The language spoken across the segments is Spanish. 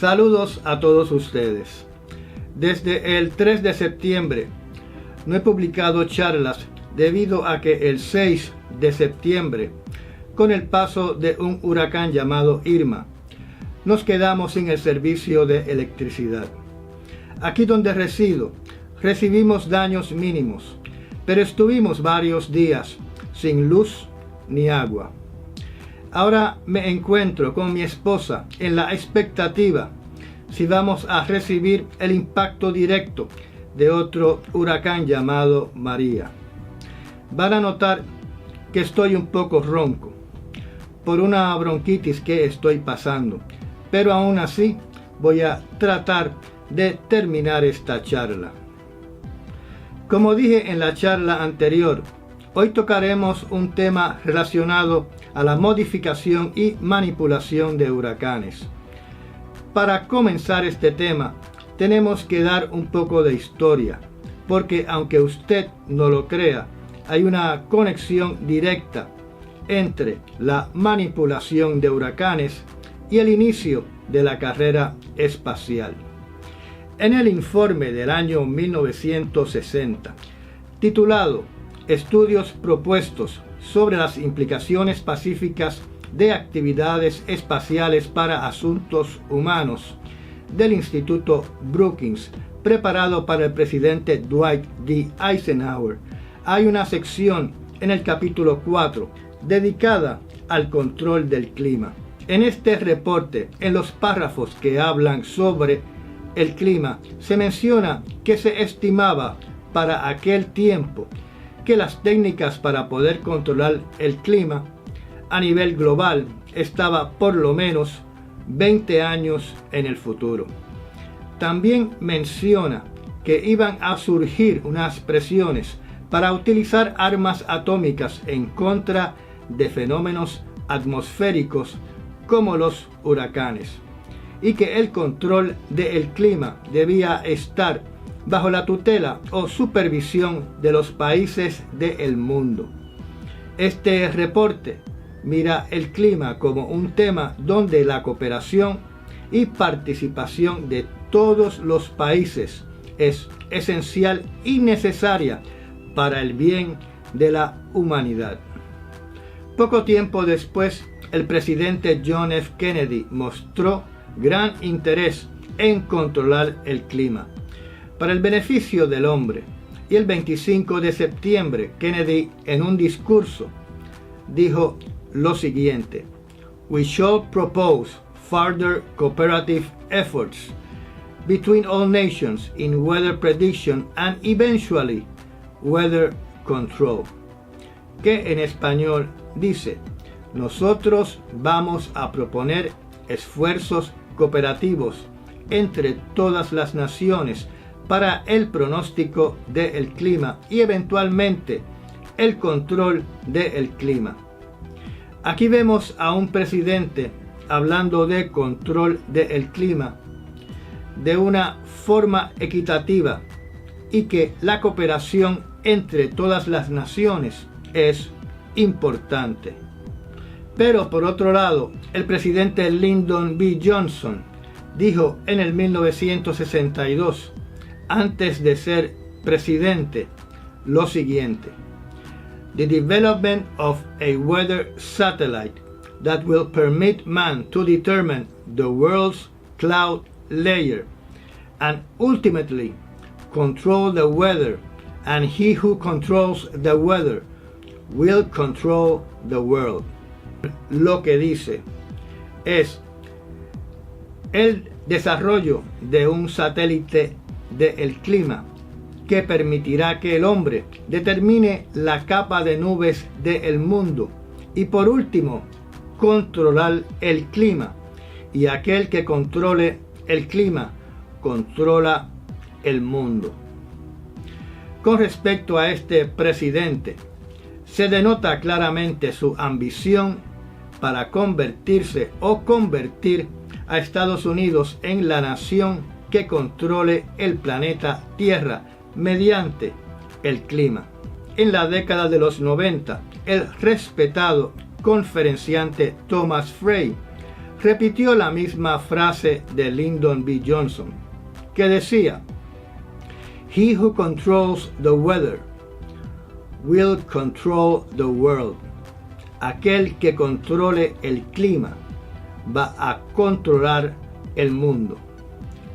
Saludos a todos ustedes. Desde el 3 de septiembre no he publicado charlas debido a que el 6 de septiembre, con el paso de un huracán llamado Irma, nos quedamos sin el servicio de electricidad. Aquí donde resido, recibimos daños mínimos, pero estuvimos varios días sin luz ni agua. Ahora me encuentro con mi esposa en la expectativa si vamos a recibir el impacto directo de otro huracán llamado María. Van a notar que estoy un poco ronco por una bronquitis que estoy pasando, pero aún así voy a tratar de terminar esta charla. Como dije en la charla anterior, hoy tocaremos un tema relacionado a la modificación y manipulación de huracanes. Para comenzar este tema, tenemos que dar un poco de historia, porque aunque usted no lo crea, hay una conexión directa entre la manipulación de huracanes y el inicio de la carrera espacial. En el informe del año 1960, titulado Estudios propuestos sobre las implicaciones pacíficas de actividades espaciales para asuntos humanos, del Instituto Brookings, preparado para el presidente Dwight D. Eisenhower, hay una sección en el capítulo 4 dedicada al control del clima. En este reporte, en los párrafos que hablan sobre el clima, se menciona que se estimaba para aquel tiempo que las técnicas para poder controlar el clima a nivel global estaba por lo menos 20 años en el futuro. También menciona que iban a surgir unas presiones para utilizar armas atómicas en contra de fenómenos atmosféricos como los huracanes, y que el control del clima debía estar bajo la tutela o supervisión de los países del mundo. Este reporte mira el clima como un tema donde la cooperación y participación de todos los países es esencial y necesaria para el bien de la humanidad. Poco tiempo después, el presidente John F. Kennedy mostró gran interés en controlar el clima para el beneficio del hombre, y el 25 de septiembre Kennedy, en un discurso, dijo lo siguiente: "We shall propose further cooperative efforts between all nations in weather prediction and eventually weather control", que en español dice: nosotros vamos a proponer esfuerzos cooperativos entre todas las naciones para el pronóstico del clima y eventualmente el control del clima. Aquí vemos a un presidente hablando de control del clima de una forma equitativa y que la cooperación entre todas las naciones es importante. Pero por otro lado, el presidente Lyndon B. Johnson dijo en el 1962, antes de ser presidente, lo siguiente: "The development of a weather satellite that will permit man to determine the world's cloud layer and ultimately control the weather, and he who controls the weather will control the world". Lo que dice es el desarrollo de un satélite del clima que permitirá que el hombre determine la capa de nubes del mundo y, por último, controlar el clima, y aquel que controle el clima controla el mundo. Con respecto a este presidente, se denota claramente su ambición para convertirse o convertir a Estados Unidos en la nación que controle el planeta Tierra mediante el clima. En la década de los 90, el respetado conferenciante Thomas Frey repitió la misma frase de Lyndon B. Johnson, que decía: "He who controls the weather will control the world." Aquel que controle el clima va a controlar el mundo.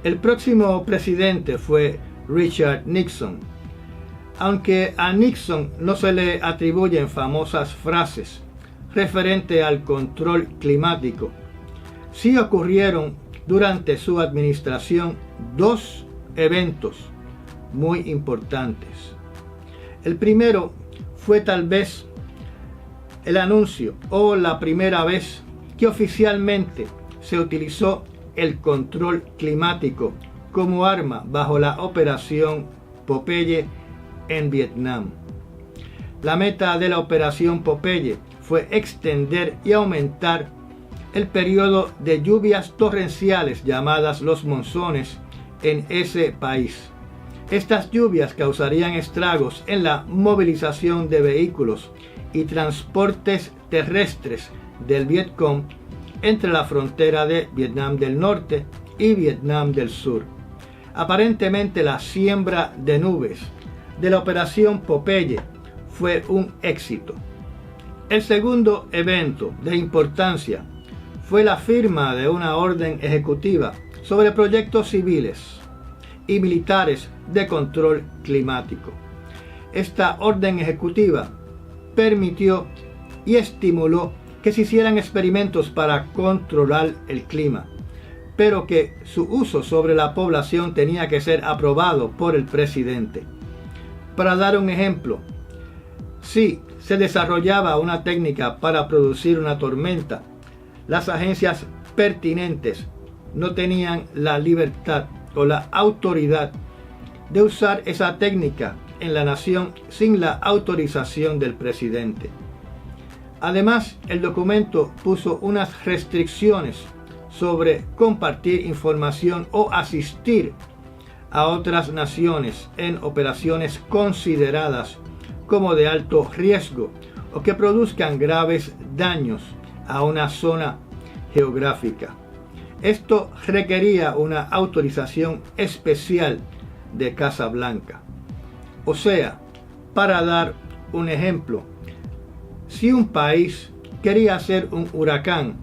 El próximo presidente fue Richard Nixon. Aunque a Nixon no se le atribuyen famosas frases referente al control climático, sí ocurrieron durante su administración dos eventos muy importantes. El primero fue tal vez el anuncio o la primera vez que oficialmente se utilizó el control climático como arma bajo la Operación Popeye en Vietnam. La meta de la Operación Popeye fue extender y aumentar el periodo de lluvias torrenciales llamadas los monzones en ese país. Estas lluvias causarían estragos en la movilización de vehículos y transportes terrestres del Vietcong entre la frontera de Vietnam del Norte y Vietnam del Sur. Aparentemente la siembra de nubes de la Operación Popeye fue un éxito. El segundo evento de importancia fue la firma de una orden ejecutiva sobre proyectos civiles y militares de control climático. Esta orden ejecutiva permitió y estimuló que se hicieran experimentos para controlar el clima, pero que su uso sobre la población tenía que ser aprobado por el presidente. Para dar un ejemplo, si se desarrollaba una técnica para producir una tormenta, las agencias pertinentes no tenían la libertad o la autoridad de usar esa técnica en la nación sin la autorización del presidente. Además, el documento puso unas restricciones sobre compartir información o asistir a otras naciones en operaciones consideradas como de alto riesgo o que produzcan graves daños a una zona geográfica. Esto requería una autorización especial de Casa Blanca. O sea, para dar un ejemplo, si un país quería hacer un huracán,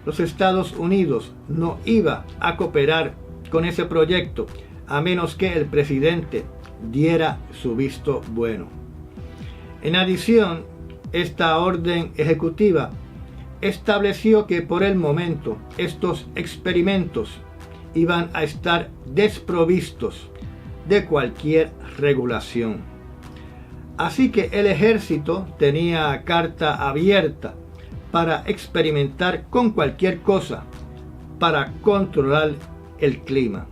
los Estados Unidos no iba a cooperar con ese proyecto a menos que el presidente diera su visto bueno. En adición, esta orden ejecutiva estableció que por el momento estos experimentos iban a estar desprovistos de cualquier regulación. Así que el ejército tenía carta abierta para experimentar con cualquier cosa para controlar el clima.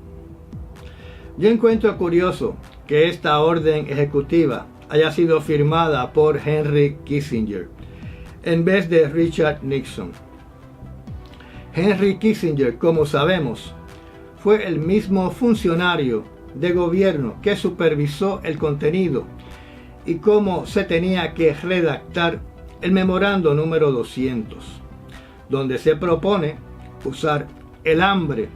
Yo encuentro curioso que esta orden ejecutiva haya sido firmada por Henry Kissinger en vez de Richard Nixon. Henry Kissinger, como sabemos, fue el mismo funcionario de gobierno que supervisó el contenido y cómo se tenía que redactar el memorando número 200, donde se propone usar el hambre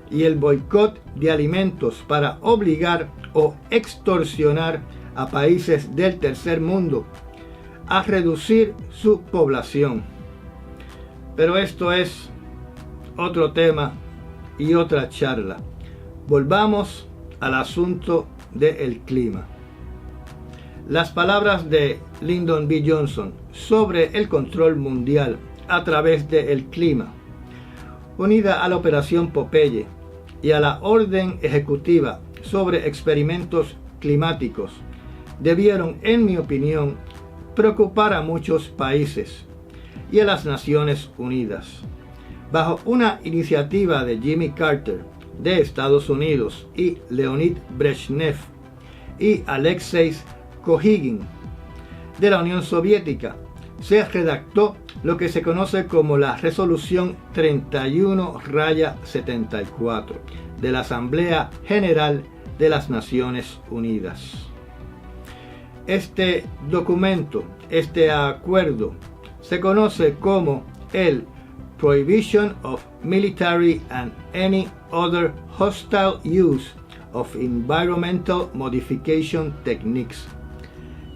y el boicot de alimentos para obligar o extorsionar a países del tercer mundo a reducir su población. Pero esto es otro tema y otra charla. Volvamos al asunto del clima. Las palabras de Lyndon B. Johnson sobre el control mundial a través del clima, unida a la Operación Popeye y a la orden ejecutiva sobre experimentos climáticos, debieron, en mi opinión, preocupar a muchos países y a las Naciones Unidas. Bajo una iniciativa de Jimmy Carter de Estados Unidos y Leonid Brezhnev y Alexei Kosygin de la Unión Soviética, se redactó lo que se conoce como la Resolución 31-74 de la Asamblea General de las Naciones Unidas. Este documento, este acuerdo, se conoce como el prohibition of military and any other hostile use of environmental modification techniques,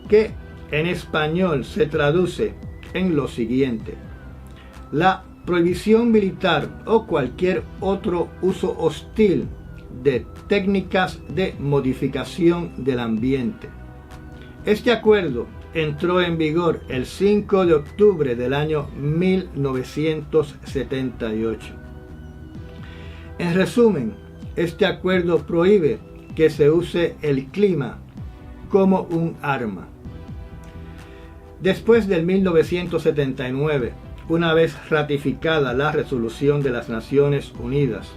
que en español se traduce en lo siguiente: la prohibición militar o cualquier otro uso hostil de técnicas de modificación del ambiente. Este acuerdo entró en vigor el 5 de octubre del año 1978. En resumen, este acuerdo prohíbe que se use el clima como un arma. Después del 1979, una vez ratificada la resolución de las Naciones Unidas,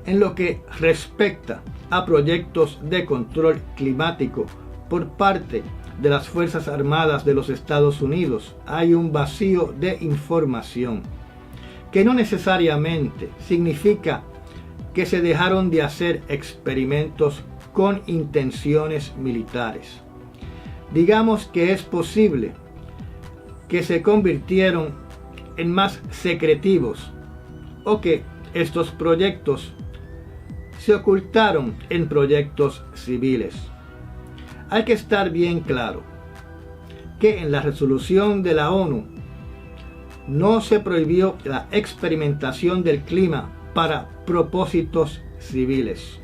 en lo que respecta a proyectos de control climático por parte de las Fuerzas Armadas de los Estados Unidos, hay un vacío de información, que no necesariamente significa que se dejaron de hacer experimentos con intenciones militares. Digamos que es posible que se convirtieron en más secretivos o que estos proyectos se ocultaron en proyectos civiles. Hay que estar bien claro que en la resolución de la ONU no se prohibió la experimentación del clima para propósitos civiles.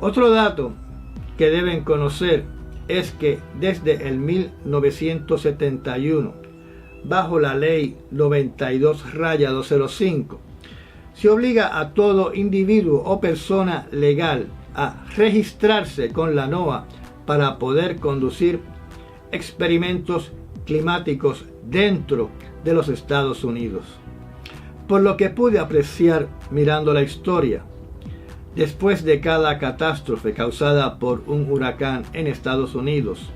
Otro dato que deben conocer es que desde el 1971, bajo la Ley 92-205, se obliga a todo individuo o persona legal a registrarse con la NOAA para poder conducir experimentos climáticos dentro de los Estados Unidos. Por lo que pude apreciar mirando la historia, después de cada catástrofe causada por un huracán en Estados Unidos,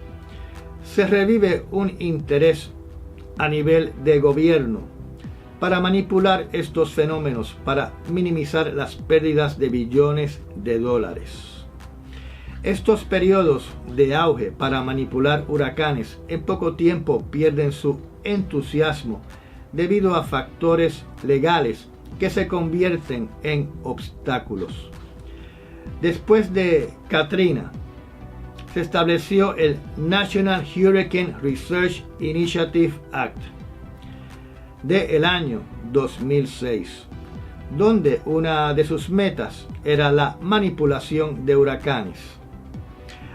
se revive un interés a nivel de gobierno para manipular estos fenómenos para minimizar las pérdidas de billones de dólares. Estos periodos de auge para manipular huracanes en poco tiempo pierden su entusiasmo debido a factores legales que se convierten en obstáculos. Después de Katrina, se estableció el National Hurricane Research Initiative Act del año 2006, donde una de sus metas era la manipulación de huracanes.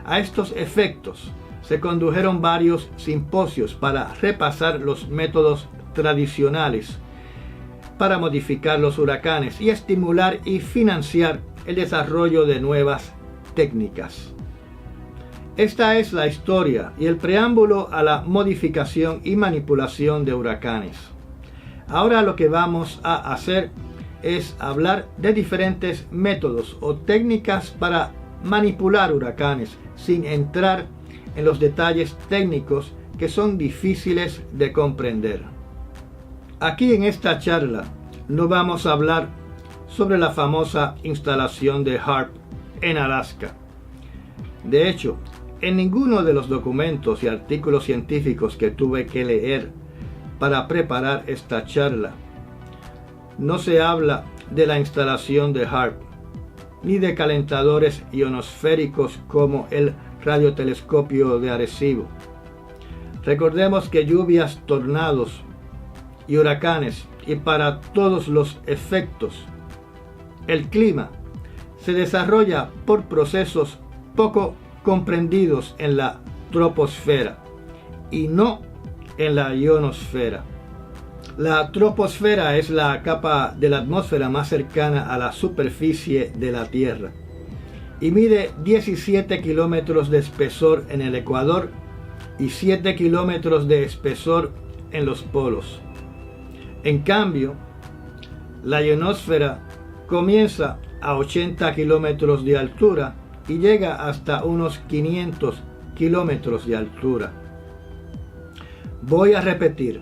A estos efectos, se condujeron varios simposios para repasar los métodos tradicionales para modificar los huracanes y estimular y financiar el desarrollo de nuevas técnicas. Esta es la historia y el preámbulo a la modificación y manipulación de huracanes. Ahora lo que vamos a hacer es hablar de diferentes métodos o técnicas para manipular huracanes sin entrar en los detalles técnicos que son difíciles de comprender. Aquí en esta charla no vamos a hablar sobre la famosa instalación de HAARP en Alaska. De hecho, en ninguno de los documentos y artículos científicos que tuve que leer para preparar esta charla, no se habla de la instalación de HAARP, ni de calentadores ionosféricos como el radiotelescopio de Arecibo. Recordemos que lluvias, tornados y huracanes, y para todos los efectos, el clima se desarrolla por procesos poco comprendidos en la troposfera y no en la ionosfera. La troposfera es la capa de la atmósfera más cercana a la superficie de la Tierra y mide 17 kilómetros de espesor en el Ecuador y 7 kilómetros de espesor en los polos. En cambio, la ionosfera comienza a 80 kilómetros de altura y llega hasta unos 500 kilómetros de altura. Voy a repetir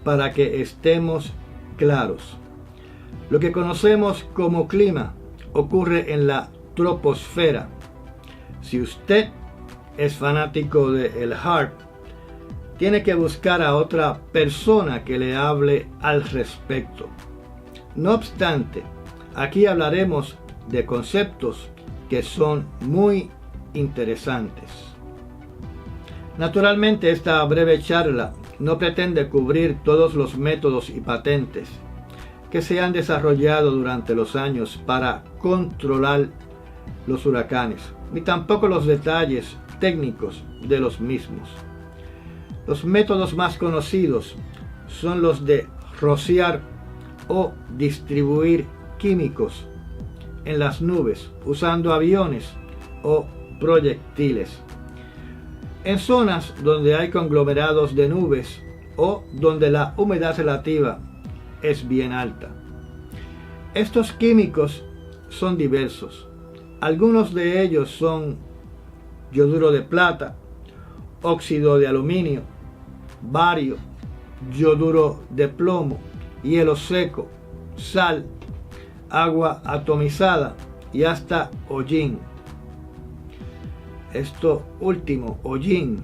para que estemos claros. Lo que conocemos como clima ocurre en la troposfera. Si usted es fanático del HAARP, tiene que buscar a otra persona que le hable al respecto. No obstante, aquí hablaremos de conceptos que son muy interesantes. Naturalmente, esta breve charla no pretende cubrir todos los métodos y patentes que se han desarrollado durante los años para controlar los huracanes, ni tampoco los detalles técnicos de los mismos. Los métodos más conocidos son los de rociar o distribuir químicos en las nubes usando aviones o proyectiles. En zonas donde hay conglomerados de nubes o donde la humedad relativa es bien alta. Estos químicos son diversos. Algunos de ellos son yoduro de plata, óxido de aluminio, bario, yoduro de plomo, hielo seco, sal, agua atomizada y hasta hollín. Esto último, hollín,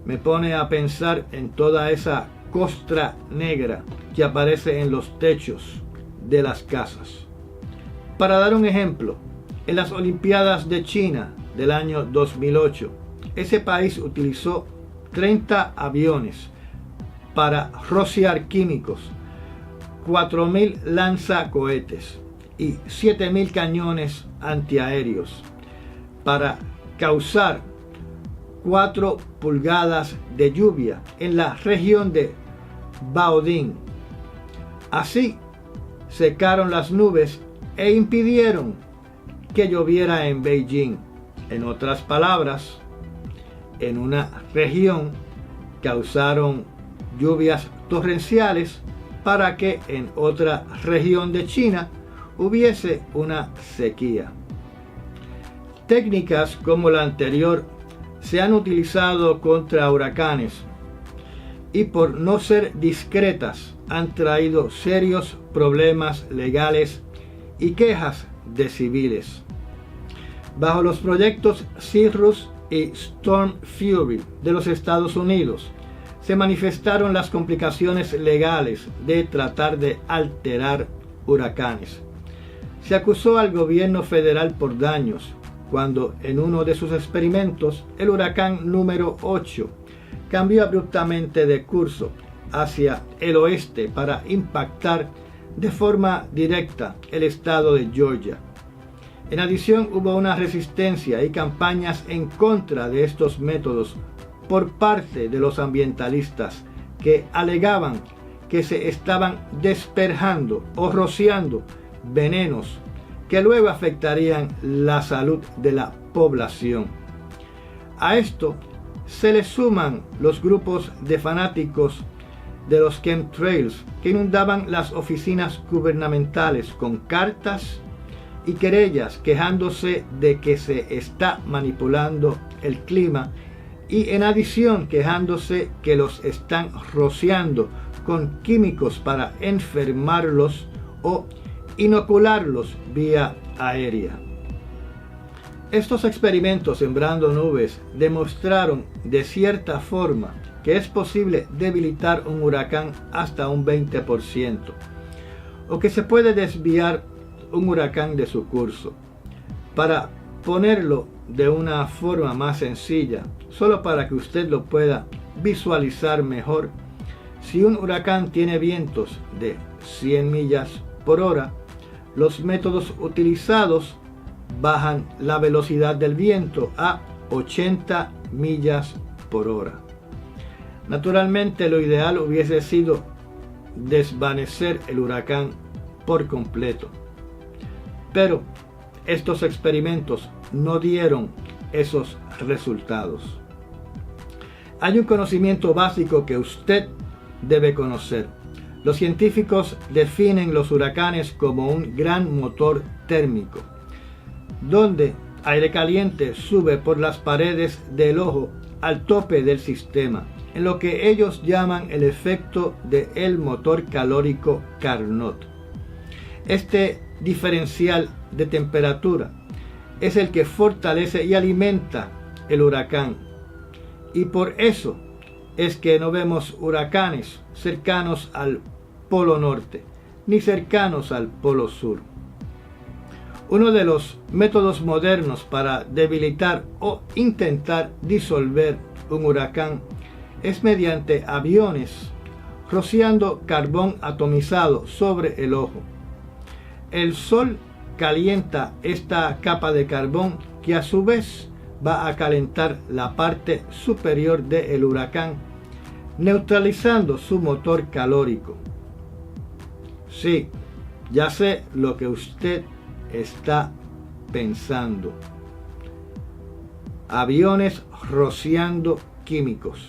me pone a pensar en toda esa costra negra que aparece en los techos de las casas. Para dar un ejemplo, en las Olimpiadas de China del año 2008, ese país utilizó 30 aviones para rociar químicos, 4.000 lanzacohetes y 7.000 cañones antiaéreos para causar 4 pulgadas de lluvia en la región de Baoding. Así secaron las nubes e impidieron que lloviera en Beijing. En otras palabras, en una región causaron lluvias torrenciales para que en otra región de China hubiese una sequía. Técnicas como la anterior se han utilizado contra huracanes y por no ser discretas han traído serios problemas legales y quejas de civiles. Bajo los proyectos Cirrus y Storm Fury de los Estados Unidos, se manifestaron las complicaciones legales de tratar de alterar huracanes. Se acusó al gobierno federal por daños cuando en uno de sus experimentos el huracán número 8 cambió abruptamente de curso hacia el oeste para impactar de forma directa el estado de Georgia. En adición, hubo una resistencia y campañas en contra de estos métodos por parte de los ambientalistas que alegaban que se estaban desperjando o rociando venenos que luego afectarían la salud de la población. A esto se le suman los grupos de fanáticos de los chemtrails que inundaban las oficinas gubernamentales con cartas y querellas quejándose de que se está manipulando el clima y en adición quejándose que los están rociando con químicos para enfermarlos o inocularlos vía aérea. Estos experimentos sembrando nubes demostraron de cierta forma que es posible debilitar un huracán hasta un 20% o que se puede desviar un huracán de su curso. Para ponerlo de una forma más sencilla, solo para que usted lo pueda visualizar mejor, si un huracán tiene vientos de 100 millas por hora, los métodos utilizados bajan la velocidad del viento a 80 millas por hora. Naturalmente, lo ideal hubiese sido desvanecer el huracán por completo, pero estos experimentos no dieron esos resultados. Hay un conocimiento básico que usted debe conocer. Los científicos definen los huracanes como un gran motor térmico, donde aire caliente sube por las paredes del ojo al tope del sistema, en lo que ellos llaman el efecto del motor calórico Carnot. Este diferencial de temperatura es el que fortalece y alimenta el huracán, y por eso es que no vemos huracanes cercanos al Polo Norte, ni cercanos al Polo Sur. Uno de los métodos modernos para debilitar o intentar disolver un huracán es mediante aviones rociando carbón atomizado sobre el ojo. El sol calienta esta capa de carbón que a su vez va a calentar la parte superior del huracán, neutralizando su motor calórico. Sí, ya sé lo que usted está pensando. Aviones rociando químicos,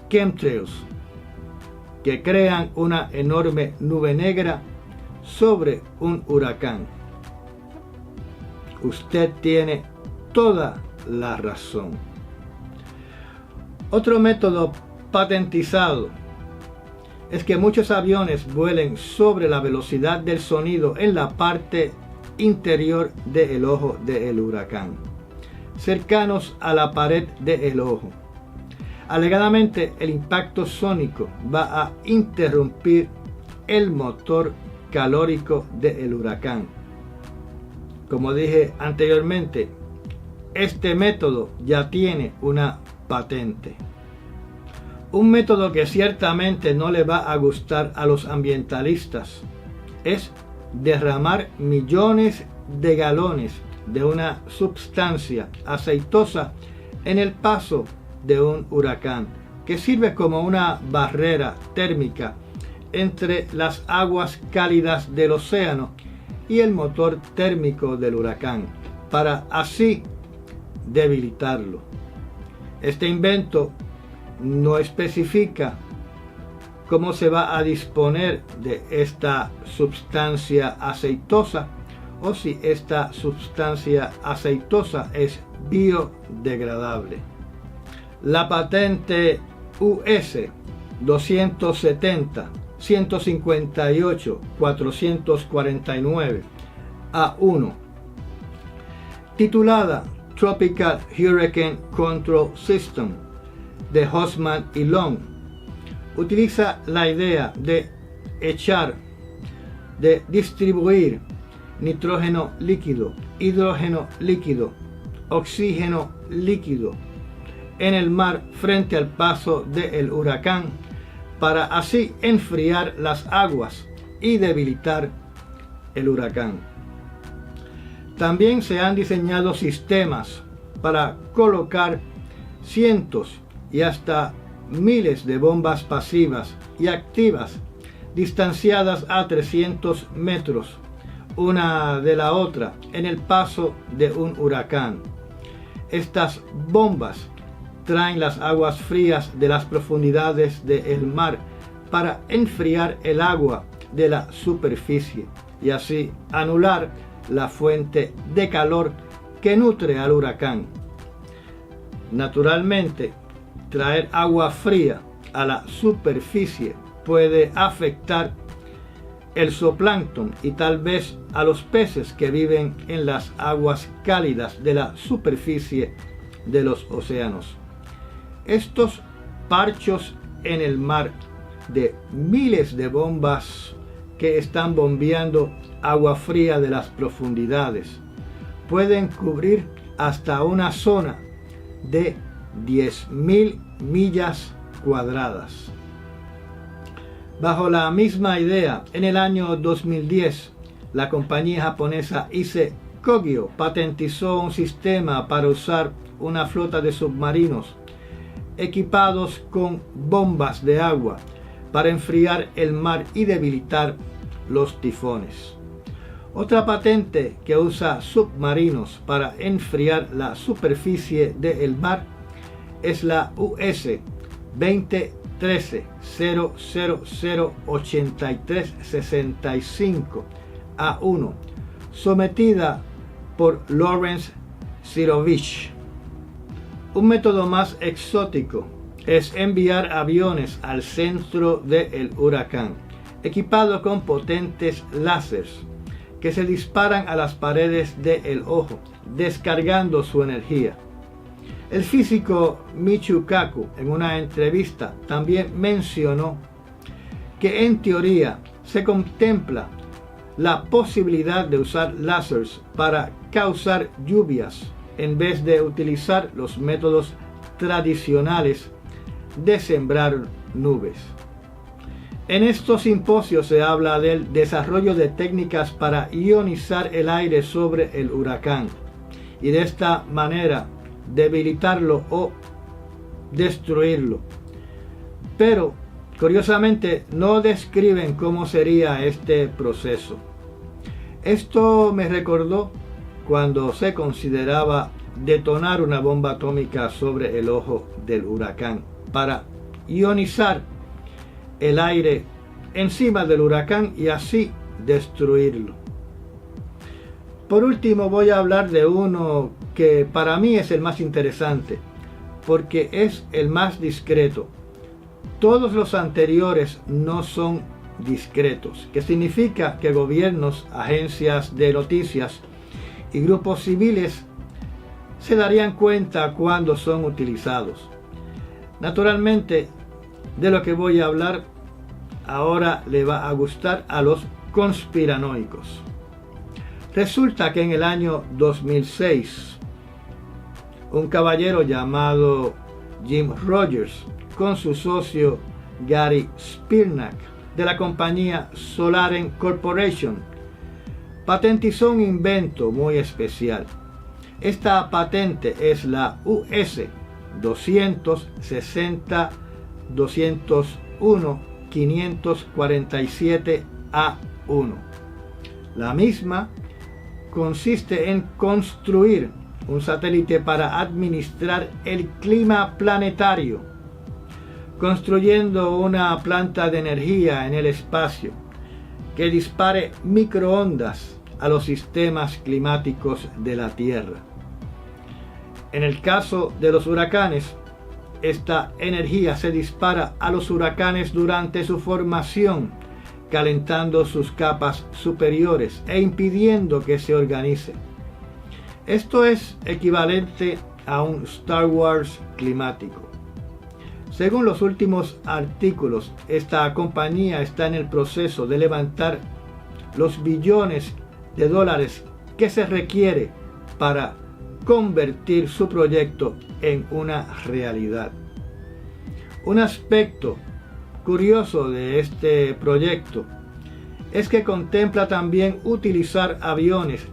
chemtrails, que crean una enorme nube negra sobre un huracán. Usted tiene toda la razón. Otro método patentizado es que muchos aviones vuelen sobre la velocidad del sonido en la parte interior del ojo del huracán, cercanos a la pared del ojo. Alegadamente, el impacto sónico va a interrumpir el motor calórico del huracán. Como dije anteriormente, este método ya tiene una patente. Un método que ciertamente no le va a gustar a los ambientalistas es derramar millones de galones de una sustancia aceitosa en el paso de un huracán, que sirve como una barrera térmica entre las aguas cálidas del océano y el motor térmico del huracán, para así debilitarlo. Este invento no especifica cómo se va a disponer de esta sustancia aceitosa o si esta sustancia aceitosa es biodegradable. La patente US 270-158-449 A1, titulada Tropical Hurricane Control System de Hosman y Long, utiliza la idea de distribuir nitrógeno líquido, hidrógeno líquido, oxígeno líquido en el mar frente al paso del huracán, para así enfriar las aguas y debilitar el huracán. También se han diseñado sistemas para colocar cientos y hasta miles de bombas pasivas y activas distanciadas a 300 metros una de la otra en el paso de un huracán. Estas bombas traen las aguas frías de las profundidades del mar para enfriar el agua de la superficie y así anular la fuente de calor que nutre al huracán. Naturalmente, traer agua fría a la superficie puede afectar el zooplancton y tal vez a los peces que viven en las aguas cálidas de la superficie de los océanos. Estos parchos en el mar de miles de bombas que están bombeando agua fría de las profundidades pueden cubrir hasta una zona de 10.000 millas cuadradas. Bajo la misma idea, en el año 2010, la compañía japonesa Ise Kogyo patentizó un sistema para usar una flota de submarinos equipados con bombas de agua para enfriar el mar y debilitar los tifones. Otra patente que usa submarinos para enfriar la superficie del mar es la US 2013-0008365 A1, sometida por Lawrence Sirovich. Un método más exótico es enviar aviones al centro del huracán, equipados con potentes láseres que se disparan a las paredes del ojo, descargando su energía. El físico Michio Kaku en una entrevista también mencionó que en teoría se contempla la posibilidad de usar láseres para causar lluvias en vez de utilizar los métodos tradicionales de sembrar nubes. En estos simposios se habla del desarrollo de técnicas para ionizar el aire sobre el huracán y de esta manera debilitarlo o destruirlo. Pero, curiosamente, no describen cómo sería este proceso. Esto me recordó cuando se consideraba detonar una bomba atómica sobre el ojo del huracán para ionizar el aire encima del huracán y así destruirlo. Por último, voy a hablar de uno que para mí es el más interesante, porque es el más discreto. Todos los anteriores no son discretos, que significa que gobiernos, agencias de noticias y grupos civiles se darían cuenta cuando son utilizados. Naturalmente, de lo que voy a hablar ahora le va a gustar a los conspiranoicos. Resulta que en el año 2006, un caballero llamado Jim Rogers, con su socio Gary Spirnak, de la compañía Solaren Corporation, patentizó un invento muy especial. Esta patente es la US 260-201-547A1. La misma consiste en construir un satélite para administrar el clima planetario, construyendo una planta de energía en el espacio que dispare microondas a los sistemas climáticos de la Tierra. En el caso de los huracanes, esta energía se dispara a los huracanes durante su formación, calentando sus capas superiores e impidiendo que se organicen. Esto es equivalente a un Star Wars climático. Según los últimos artículos, esta compañía está en el proceso de levantar los billones de dólares que se requiere para convertir su proyecto en una realidad. Un aspecto curioso de este proyecto es que contempla también utilizar aviones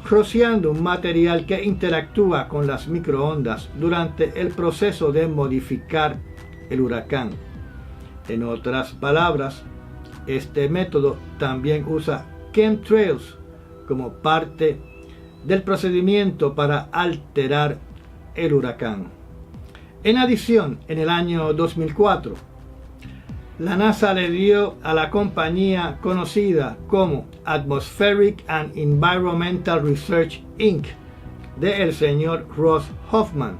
rociando un material que interactúa con las microondas durante el proceso de modificar el huracán. En otras palabras, este método también usa chemtrails como parte del procedimiento para alterar el huracán. En adición, en el año 2004, la NASA le dio a la compañía conocida como Atmospheric and Environmental Research Inc. de el señor Ross Hoffman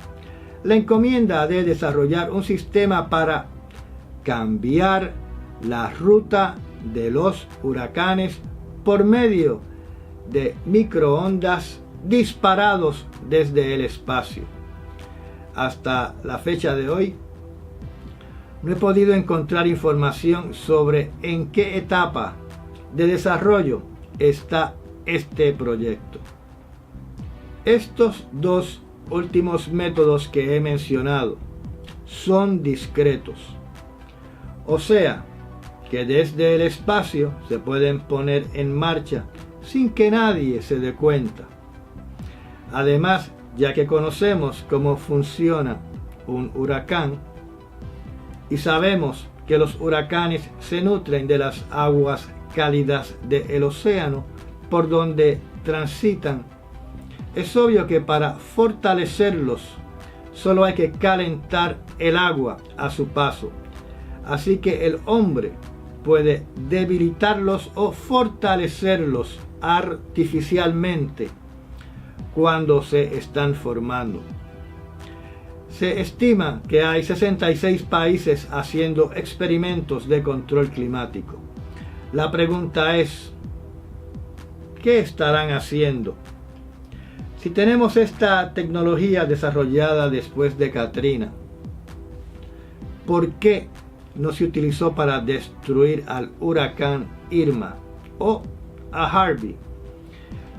la encomienda de desarrollar un sistema para cambiar la ruta de los huracanes por medio de microondas disparados desde el espacio. Hasta la fecha de hoy, no he podido encontrar información sobre en qué etapa de desarrollo está este proyecto. Estos dos últimos métodos que he mencionado son discretos. O sea, que desde el espacio se pueden poner en marcha sin que nadie se dé cuenta. Además, ya que conocemos cómo funciona un huracán, y sabemos que los huracanes se nutren de las aguas cálidas del océano por donde transitan, es obvio que para fortalecerlos solo hay que calentar el agua a su paso. Así que el hombre puede debilitarlos o fortalecerlos artificialmente cuando se están formando. Se estima que hay 66 países haciendo experimentos de control climático. La pregunta es, ¿qué estarán haciendo? Si tenemos esta tecnología desarrollada después de Katrina, ¿por qué no se utilizó para destruir al huracán Irma o a Harvey?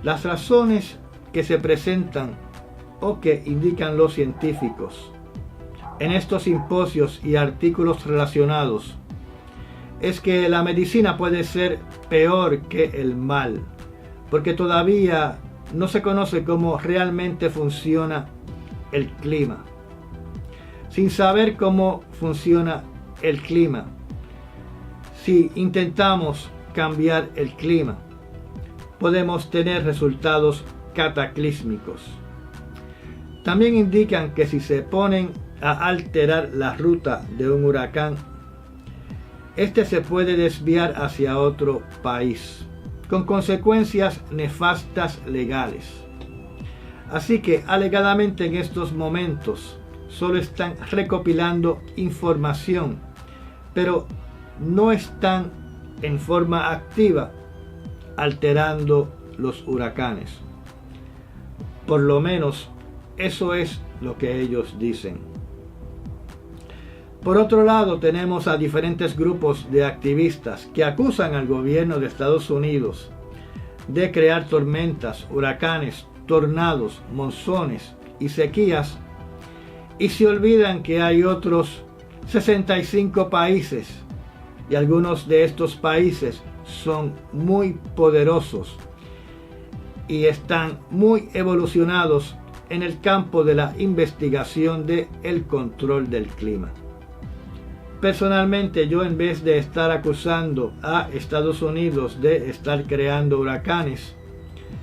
Las razones que se presentan o que indican los científicos en estos simposios y artículos relacionados es que la medicina puede ser peor que el mal, porque todavía no se conoce cómo realmente funciona el clima. Sin saber cómo funciona el clima, si intentamos cambiar el clima, podemos tener resultados cataclísmicos. También indican que si se ponen a alterar la ruta de un huracán, este se puede desviar hacia otro país, con consecuencias nefastas legales. Así que alegadamente en estos momentos solo están recopilando información, pero no están en forma activa alterando los huracanes. Por lo menos eso es lo que ellos dicen. Por otro lado, tenemos a diferentes grupos de activistas que acusan al gobierno de Estados Unidos de crear tormentas, huracanes, tornados, monzones y sequías, y se olvidan que hay otros 65 países, y algunos de estos países son muy poderosos y están muy evolucionados en el campo de la investigación del control del clima. Personalmente, yo, en vez de estar acusando a Estados Unidos de estar creando huracanes,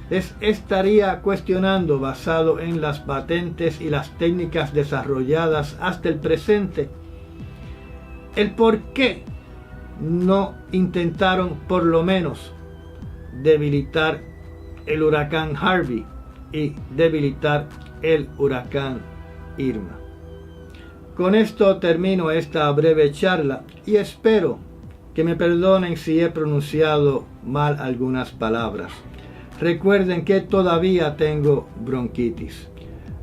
les estaría cuestionando, basado en las patentes y las técnicas desarrolladas hasta el presente, el por qué no intentaron por lo menos debilitar el huracán Harvey y debilitar el huracán Irma. Con esto termino esta breve charla y espero que me perdonen si he pronunciado mal algunas palabras. Recuerden que todavía tengo bronquitis.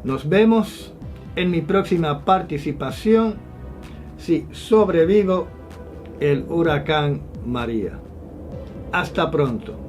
Nos vemos en mi próxima participación si sobrevivo el huracán María. Hasta pronto.